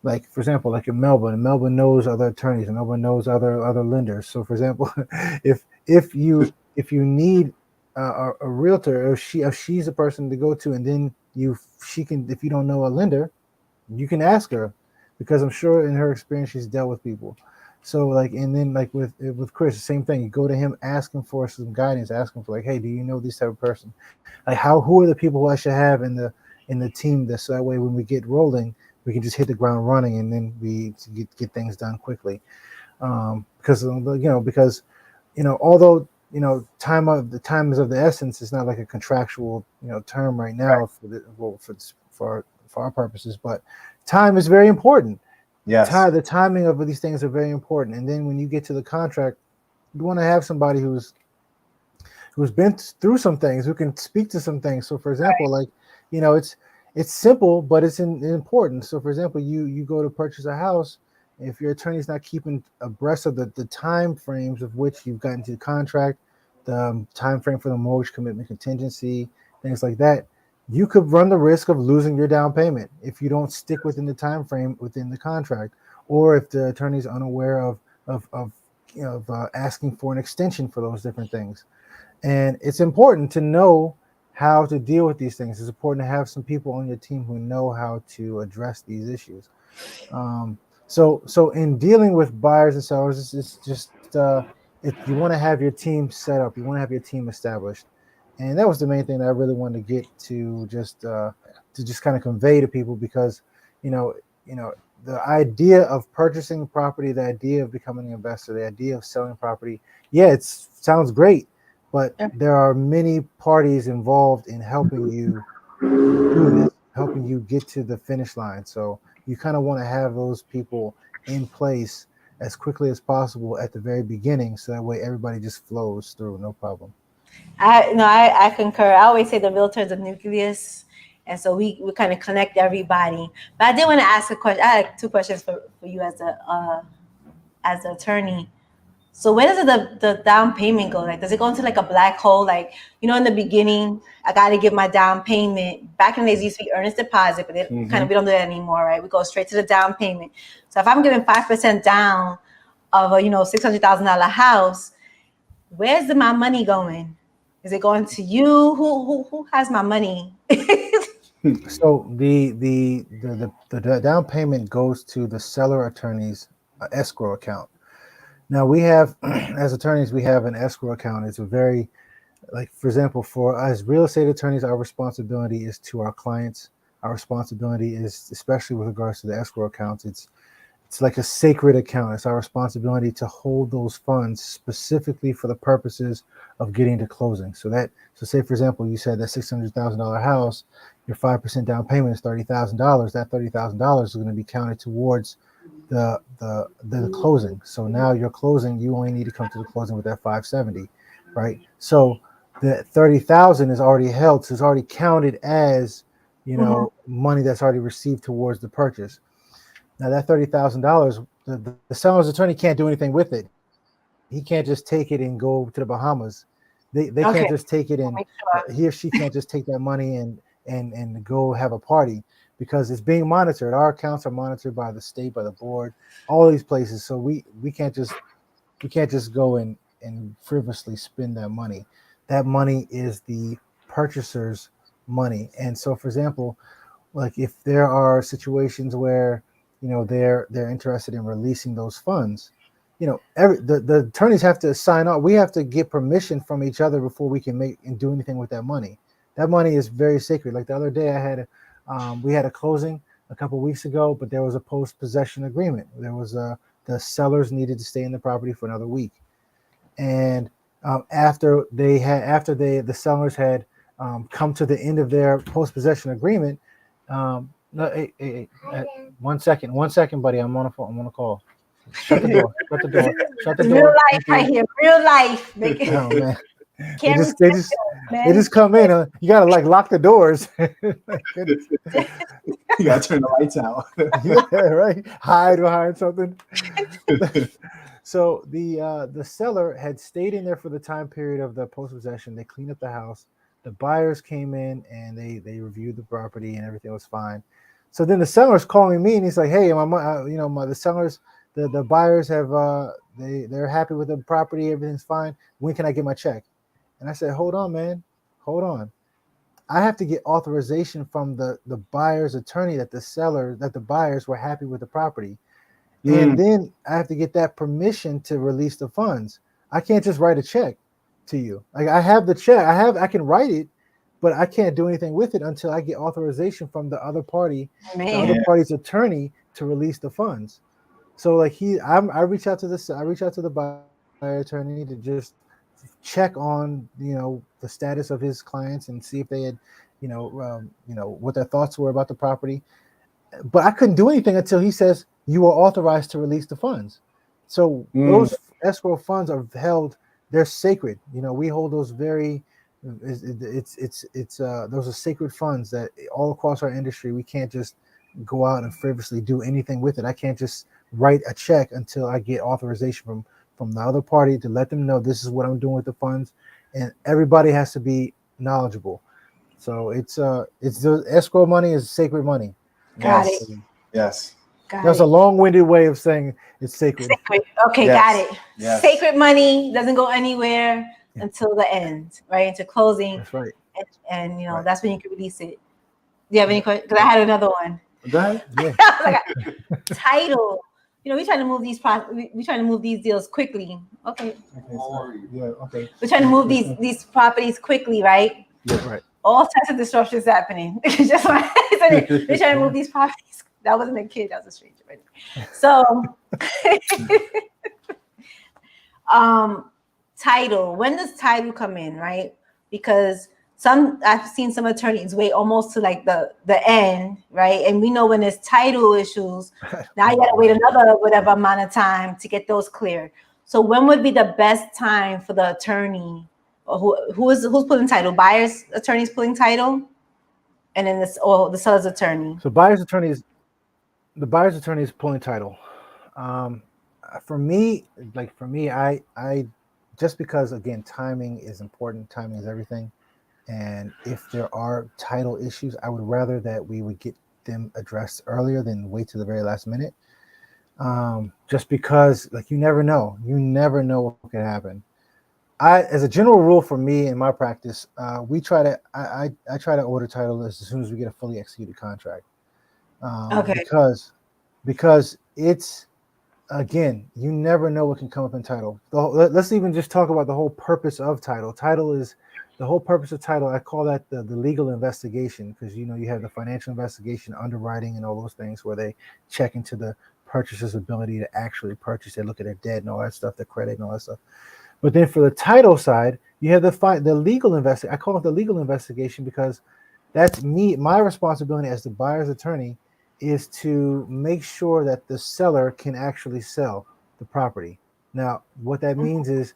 like, for example, like in Melbourne, and Melbourne knows other attorneys, and Melbourne knows other lenders. So for example, if you need a realtor, if she's a person to go to, and then she can, if you don't know a lender, you can ask her, because I'm sure in her experience she's dealt with people. So like, and then like with Chris, the same thing. You go to him, ask him for some guidance, ask him for like, hey, do you know this type of person? Like, who are the people who I should have in the team, this so that way when we get rolling, we can just hit the ground running, and then we get things done quickly. Because although the time is of the essence, it's not like a contractual term right now for our purposes, but time is very important. yes, The timing of these things are very important. And then when you get to the contract, you want to have somebody who's been through some things, who can speak to some things. So for example, like, it's simple, but it's important. So for example, you go to purchase a house. If your attorney's not keeping abreast of the time frames of which you've gotten to the contract, the time frame for the mortgage commitment contingency, things like that, you could run the risk of losing your down payment if you don't stick within the time frame within the contract, or if the attorney's unaware of asking for an extension for those different things. And it's important to know how to deal with these things. It's important to have some people on your team who know how to address these issues. So in dealing with buyers and sellers, it's just you want to have your team set up. You want to have your team established, and that was the main thing that I really wanted to get to just kind of convey to people, because you know the idea of purchasing property, the idea of becoming an investor, the idea of selling property, yeah, it sounds great, but there are many parties involved in helping you do this, helping you get to the finish line. So you kind of want to have those people in place as quickly as possible at the very beginning, so that way everybody just flows through, no problem. I concur. I always say the realtor is the nucleus, and so we kind of connect everybody. But I did want to ask a question. I had two questions for you as an attorney. So where does the down payment go? Like, does it go into like a black hole? Like, in the beginning, I got to give my down payment. Back in the days, it used to be earnest deposit, but we don't do that anymore, right? We go straight to the down payment. So if I'm giving 5% down of a $600,000 house, where's my money going? Is it going to you? Who has my money? So the down payment goes to the seller attorney's escrow account. Now we have, as attorneys, we have an escrow account. It's a very, like, for example, for as real estate attorneys, our responsibility is to our clients. Our responsibility is, especially with regards to the escrow accounts, it's like a sacred account. It's our responsibility to hold those funds specifically for the purposes of getting to closing. So say, for example, you said that $600,000 house, your 5% down payment is $30,000. That $30,000 is going to be counted towards the closing. So now your closing, you only need to come to the closing with that 570, right? So the 30,000 is already held, so it's already counted as, money that's already received towards the purchase. Now that $30,000, the seller's attorney can't do anything with it. He can't just take it and go to the Bahamas. They Okay. can't just take it and Make sure. he or she can't just take that money and go have a party, because it's being monitored. Our accounts are monitored by the state, by the board, all these places. So we can't just go and frivolously spend that money. That money is the purchaser's money. And so, for example, like if there are situations where they're interested in releasing those funds, the attorneys have to sign off. We have to get permission from each other before we can make and do anything with that money. That money is very sacred. Like the other day, we had a closing a couple of weeks ago, but there was a post possession agreement. There was the sellers needed to stay in the property for another week, and after the sellers had come to the end of their post possession agreement. No, hey, 1 second, buddy. I'm on a phone. I'm on a call. Shut the door. Shut the door. Shut the Real door. life right here. Real life. Oh man. They Can't just come in. You gotta like lock the doors. My goodness. You gotta turn the lights out. Yeah, right. Hide behind something. So the seller had stayed in there for the time period of the post possession. They cleaned up the house. The buyers came in and they reviewed the property and everything was fine. So then the seller's calling me and he's like, "Hey, the sellers, the buyers have they're happy with the property. Everything's fine. When can I get my check?" And I said, "Hold on, man. Hold on. I have to get authorization from the buyer's attorney that the buyers were happy with the property. And then I have to get that permission to release the funds. I can't just write a check to you. Like I have the check. I can write it, but I can't do anything with it until I get authorization from the other party, the other party's attorney to release the funds." So like I reach out to the buyer attorney to just check on the status of his clients and see if they had what their thoughts were about the property. But I couldn't do anything until he says you are authorized to release the funds. So those escrow funds are held; they're sacred. We hold those very. Those are sacred funds that all across our industry we can't just go out and frivolously do anything with it. I can't just write a check until I get authorization from the other party to let them know this is what I'm doing with the funds, and everybody has to be knowledgeable. So it's the escrow money is sacred money. Got it. Yes. That's a long-winded way of saying it's sacred. Sacred. Okay, Yes. got it. Yes. Sacred money doesn't go anywhere until the end, right? Until closing. That's right. And Right. that's when you can release it. Do you have any questions? Because I had another one. Go ahead. Yeah. Title. We trying to move these we trying to move these deals quickly. Okay. Yeah. Okay. We're trying to move these properties quickly, right? Yeah, right. All types of disruptions happening. Just want to say it. We're trying to move these properties. That wasn't a kid, that was a stranger. Right? So title. When does title come in, right? Because I've seen some attorneys wait almost to like the end, right? And we know when there's title issues, now you gotta wait another whatever amount of time to get those cleared. So when would be the best time for the attorney, or who's pulling title? Buyer's attorney's pulling title, and then the seller's attorney. So the buyer's attorney is pulling title. For me, I just because again timing is important. Timing is everything. And if there are title issues, I would rather that we would get them addressed earlier than wait to the very last minute. Just because, like, you never know what could happen. As a general rule for me in my practice, I try to order title as soon as we get a fully executed contract. Okay. Because it's, again, you never know what can come up in title. Let's even just talk about the whole purpose of title. The whole purpose of title, I call that the legal investigation, because you have the financial investigation, underwriting, and all those things where they check into the purchaser's ability to actually purchase. They look at their debt and all that stuff, their credit and all that stuff. But then for the title side, you have the legal investigation. I call it the legal investigation because that's my responsibility as the buyer's attorney is to make sure that the seller can actually sell the property. Now, what that means is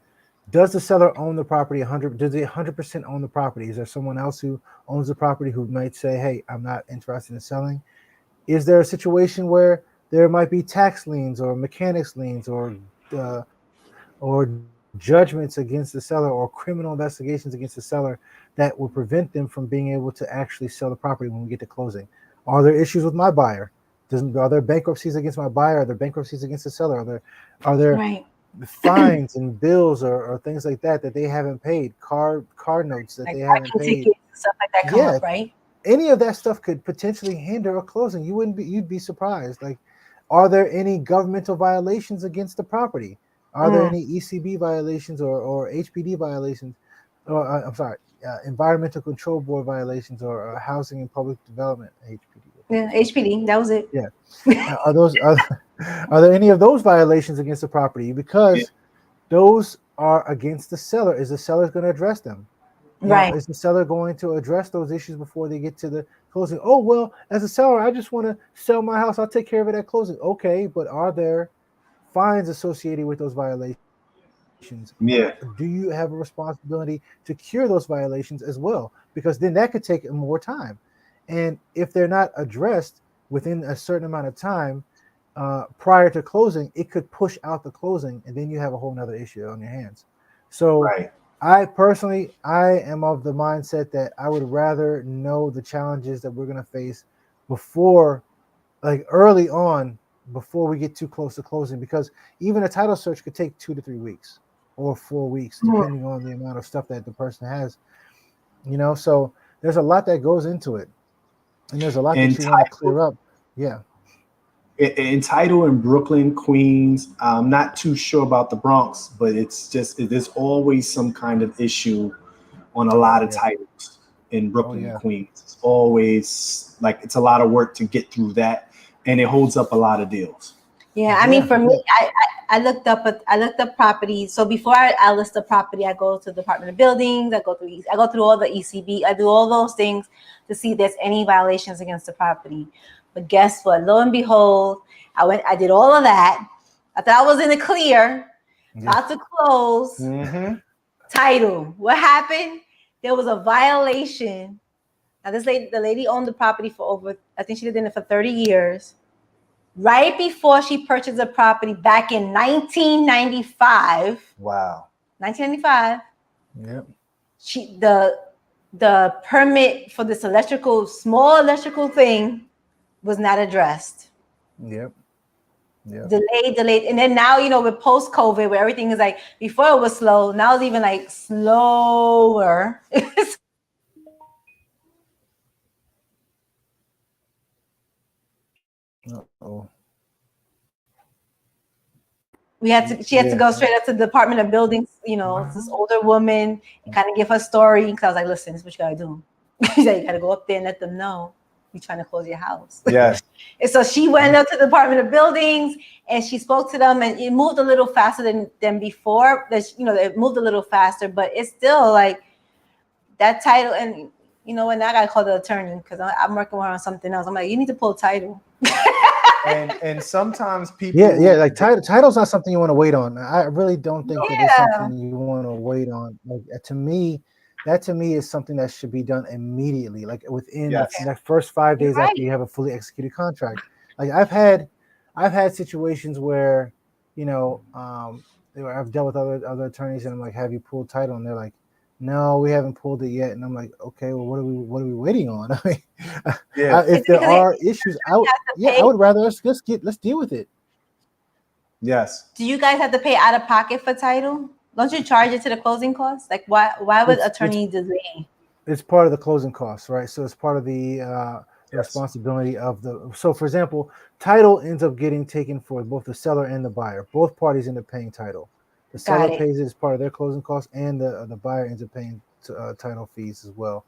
Does the seller own the property 100? Does they 100% own the property? Is there someone else who owns the property who might say, "Hey, I'm not interested in selling"? Is there a situation where there might be tax liens or mechanics liens uh, or judgments against the seller or criminal investigations against the seller that will prevent them from being able to actually sell the property when we get to closing? Are there issues with my buyer? Are there bankruptcies against my buyer? Are there bankruptcies against the seller? Are there Right. fines and bills or things like that they haven't paid? Car notes that Like they haven't parking paid? tickets and stuff like that come Yeah, up, right? any of that stuff could potentially hinder a closing. You'd be surprised. Like, are there any governmental violations against the property? Are there Mm. any ECB violations or HPD violations? Or I'm sorry, Environmental Control Board violations or Housing and Public Development HPD. Yeah, HPD. That was it. Yeah, are those are there any of those violations against the property? Because those are against the seller. Is the seller going to address them? Right. Is the seller going to address those issues before they get to the closing? Oh, well, as a seller, I just want to sell my house. I'll take care of it at closing. Okay, but are there fines associated with those violations? Yeah. Do you have a responsibility to cure those violations as well? Because then that could take more time. And if they're not addressed within a certain amount of time prior to closing, it could push out the closing, and then you have a whole nother issue on your hands. So Right. I personally, I am of the mindset that I would rather know the challenges that we're going to face before, like early on, before we get too close to closing, because even a title search could take 2 to 3 weeks or 4 weeks, Mm. depending on the amount of stuff that the person has, so there's a lot that goes into it, and there's a lot that And you want to clear up. Yeah. in title in Brooklyn, Queens, I'm not too sure about the Bronx, but there's always some kind of issue on a lot of Yeah. titles in Brooklyn and Yeah. Queens. It's always like it's a lot of work to get through that, and it holds up a lot of deals. Yeah, I mean, Yeah. for me, I looked up properties. So before I list the property, I go to the Department of Buildings. I go through all the ECB. I do all those things to see if there's any violations against the property. But guess what? Lo and behold, I did all of that. I thought I was in the clear, about to close. Mm-hmm. Title. What happened? There was a violation. Now the lady owned the property for over, I think she lived in it for 30 years. Right before she purchased the property back in 1995. Wow. 1995. Yep. The permit for this small electrical thing was not addressed. Yep. Delayed. And then now, with post-COVID, where everything is like, before it was slow, now it's even like slower. Uh-oh. She had to go straight up to the Department of Buildings, this older woman, and kind of give her story. Because I was like, listen, this is what you gotta do. You gotta go up there and let them know you're trying to close your house. Yes. And so she went up to the Department of Buildings and she spoke to them, and it moved a little faster than before. It moved a little faster, but it's still like that title. And and I gotta call the attorney because I'm working on something else. I'm like, you need to pull title. and sometimes people like title's not something you want to wait on. I really don't think that it's something you want to wait on. Like to me is something that should be done immediately, like within the first 5 days after you have a fully executed contract. Like I've had situations where I've dealt with other attorneys and I'm like, have you pulled title? And they're like, no, we haven't pulled it yet. And I'm like, okay, well, what are we waiting on? I mean, if there are issues, I would rather let's deal with it. Yes. Do you guys have to pay out of pocket for title? Don't you charge it to the closing costs? Like why would attorney delay? It's part of the closing costs, right? So it's part of the responsibility of so for example, title ends up getting taken for both the seller and the buyer. Both parties end up paying title. The seller pays it as part of their closing costs, and the buyer ends up paying title fees as well.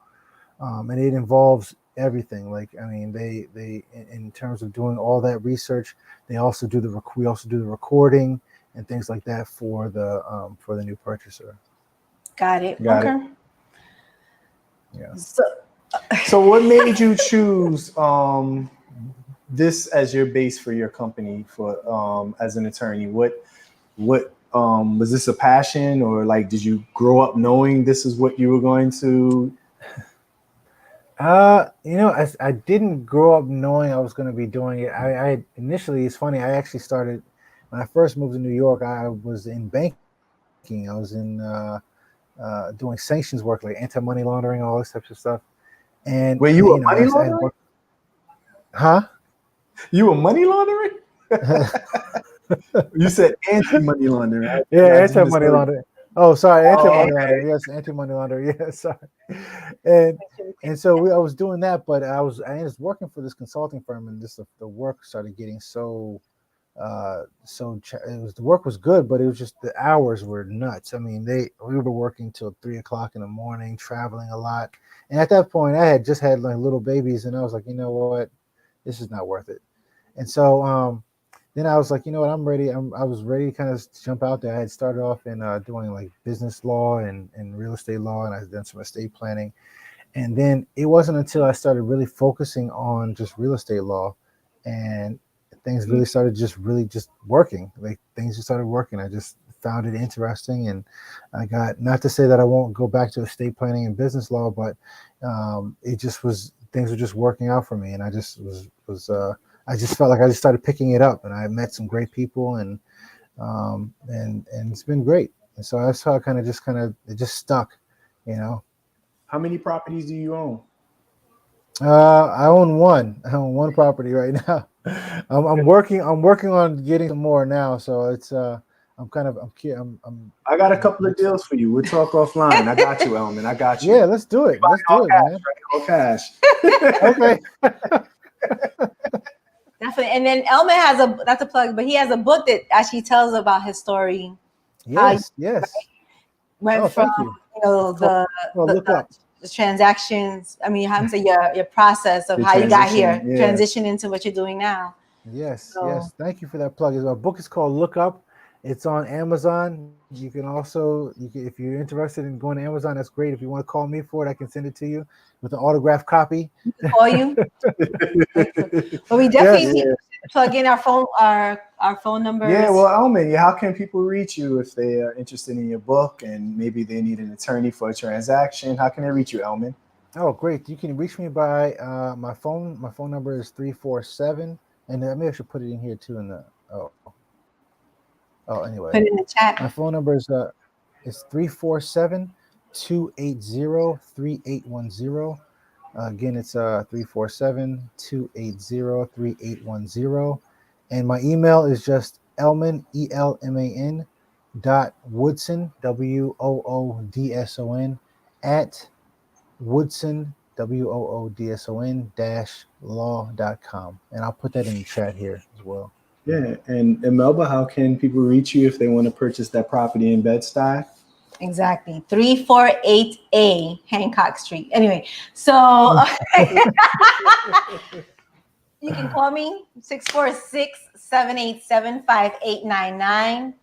And it involves everything. Like, I mean, they in terms of doing all that research, we also do the recording and things like that for the new purchaser. Got it. Got okay. It. Yeah. So what made you choose this as your base for your company for as an attorney? What was this a passion, or like did you grow up knowing this is what you were going to? I didn't grow up knowing I was going to be doing it. I initially, it's funny, I actually started when I first moved to New York. I was in banking. I was in doing sanctions work, like anti-money laundering, all this types of stuff. And Were you a I money had laundering? worked, huh? You were money laundering? You said anti-money laundering. Yeah, I just anti-money misheard. laundering. Oh, sorry, Oh, anti-money okay. laundering. Yes, anti-money laundering. Yeah, sorry. And so I was doing that, but I was working for this consulting firm, and the work started getting so the work was good, but it was just the hours were nuts. I mean, we were working till 3 o'clock in the morning, traveling a lot, and at that point, I had just had like little babies, and I was like, you know what, this is not worth it. And so then I was like, you know what, I'm ready. I was ready to kind of jump out there. I had started off in doing like business law and real estate law, and I had done some estate planning. And then it wasn't until I started really focusing on just real estate law, and things really started just working. Like things just started working. I just found it interesting, and I got, not to say that I won't go back to estate planning and business law, but it just was, things were just working out for me, and I just I just felt like I just started picking it up, and I met some great people, and it's been great. And so that's how it just stuck, you know. How many properties do you own? I own one. I own one property right now. I'm working on getting some more now. So it's I got a couple of deals for you. We'll talk offline. I got you, Elman. I got you. yeah. Let's do it. Let's do it, man. All cash. Okay. Definitely. And then Elman has not to plug, but he has a book that actually tells about his story. Yes. Went from thank you. Look up. the transactions. I mean, how to say your process of The how you got here, transition, yeah. transition into what you're doing now. Yes. Thank you for that plug. Our book is called Look Up. It's on Amazon. You can also, if you're interested in going to Amazon, that's great. If you want to call me for it, I can send it to you with an autographed copy. Call you. But we definitely need to plug in our phone numbers. Yeah, well, Elman, how can people reach you if they are interested in your book and maybe they need an attorney for a transaction? How can they reach you, Elman? Oh, great. You can reach me by my phone. My phone number is 347, and maybe I should put it in here too. Anyway. Put it in the chat. My phone number is 347-280-3810. Again, it's 347-280-3810. And my email is just Elman, ELMAN, .Woodson, WOODSON, at Woodson, WOODSON -law.com. And I'll put that in the chat here as well. Yeah, and Melba, how can people reach you if they want to purchase that property in Bed-Stuy? Exactly. 348A Hancock Street. Anyway, so you can call me 646-787-5899.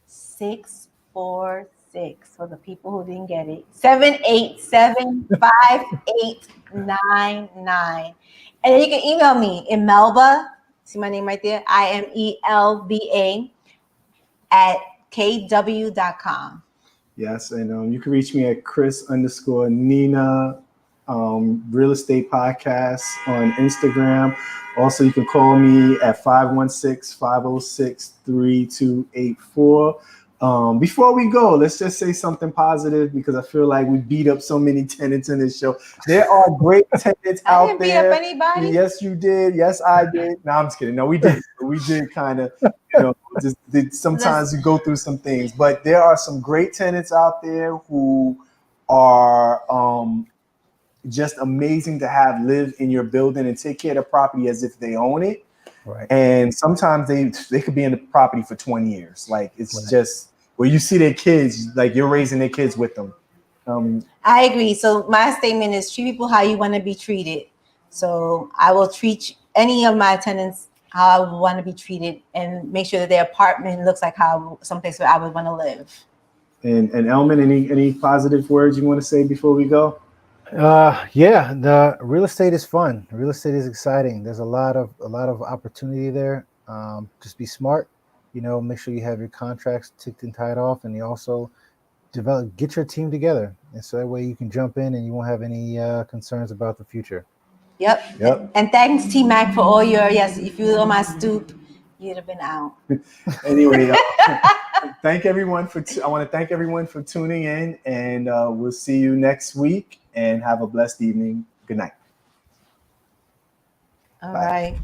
646 for the people who didn't get it. 787-5899. And then you can email me in Melba. See my name right there? IMELBA @kw.com. Yes, and you can reach me at Chris_Nina Real Estate Podcast on Instagram. Also, you can call me at 516-506-3284. Before we go, let's just say something positive because I feel like we beat up so many tenants in this show. There are great tenants out didn't there. beat up anybody. Yes, you did. Yes, I did. No, I'm just kidding. No, we did. We did kind of, sometimes you go through some things, but there are some great tenants out there who are just amazing to have live in your building and take care of the property as if they own it. Right. And sometimes they could be in the property for 20 years. Like it's just where you see their kids, like you're raising their kids with them. I agree. So my statement is treat people how you want to be treated. So I will treat any of my tenants how I would want to be treated and make sure that their apartment looks like someplace where I would want to live. And Elman, any positive words you want to say before we go? Yeah, the real estate is fun. Real estate is exciting. There's a lot of opportunity there. Just be smart, make sure you have your contracts ticked and tied off, and you also get your team together, and so that way you can jump in and you won't have any concerns about the future. Yep. And thanks T Mac for all your if you were on my stoop, you'd have been out. Anyway, thank everyone I want to thank everyone for tuning in, and we'll see you next week. And have a blessed evening. Good night. All right.